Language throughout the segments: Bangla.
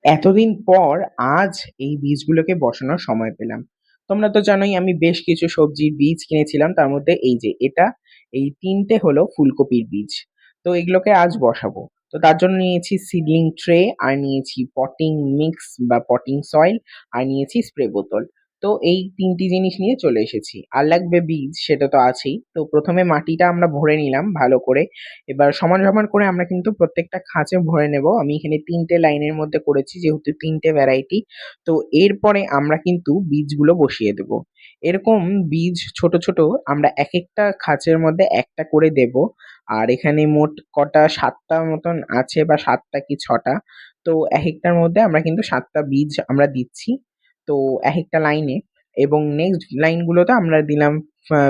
এতদিন পর আজ এই বীজগুলোকে বসানোর সময় পেলাম। তোমরা তো জানোই আমি বেশ কিছু সবজির বীজ কিনেছিলাম। তার মধ্যে এই যে এটা, এই ৩ টে হলো ফুলকপির বীজ। তো এগুলোকে আজ বসাবো। তো তার জন্য নিয়েছি সিডলিং ট্রে, আর নিয়েছি পটিং মিক্স বা পটিং সয়েল, আর নিয়েছি স্প্রে বোতল। তো এই ৩ টি জিনিস নিয়ে চলে এসেছি। আর লাগবে বীজ, সেটা তো আছেই। তো ১ম এ মাটিটা আমরা ভরে নিলাম ভালো করে। এবার সমান সমান করে আমরা কিন্তু প্রত্যেকটা খাঁচে ভরে নেব। আমি এখানে ৩ টে লাইনের মধ্যে করেছি যেহেতু ৩ টে ভ্যারাইটি। তো এরপরে আমরা কিন্তু বীজগুলো বসিয়ে দেব। এরকম বীজ ছোট ছোট আমরা একেকটা খাঁচের মধ্যে একটা করে দেব। আর এখানে মোট কটা ৭ টা মতন আছে, বা ৭ টা কি ৬ টা। তো একেকটার মধ্যে আমরা কিন্তু ৭ টা বীজ আমরা দিচ্ছি। তো একেকটা লাইনে, এবং নেক্সট লাইনগুলোতে আমরা দিলাম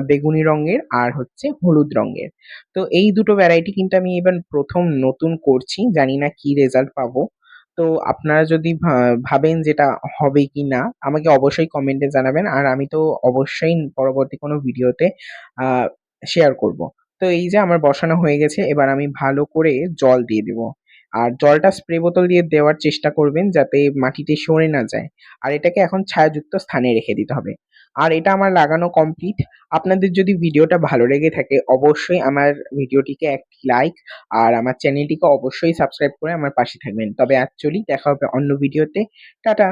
বেগুনি রঙের আর হচ্ছে হলুদ রঙের। তো এই দুটো ভ্যারাইটি কিন্তু আমি এবার ১ম নতুন করছি। জানি না কি রেজাল্ট পাবো। তো আপনারা যদি ভাবেন যেটা হবে কিনা আমাকে অবশ্যই কমেন্টে জানাবেন। আর আমি তো অবশ্যই পরবর্তী কোনো ভিডিওতে আ শেয়ার করব। তো এই যে আমার বসানো হয়ে গেছে, এবার আমি ভালো করে জল দিয়ে দেব। আর জলটা স্প্রে বোতল দিয়ে দেওয়ার চেষ্টা করবেন যাতে মাটিতে সরে না যায়। আর এটাকে এখন ছায়াযুক্ত স্থানে রেখে দিতে হবে। আর এটা আমার লাগানো কমপ্লিট। আপনাদের যদি ভিডিওটা ভালো লেগে থাকে অবশ্যই আমার ভিডিওটিকে একটি লাইক, আর আমার চ্যানেলটিকে অবশ্যই সাবস্ক্রাইব করে আমার পাশে থাকবেন। তবে আজ চলি, দেখা হবে অন্য ভিডিওতে। টাটা।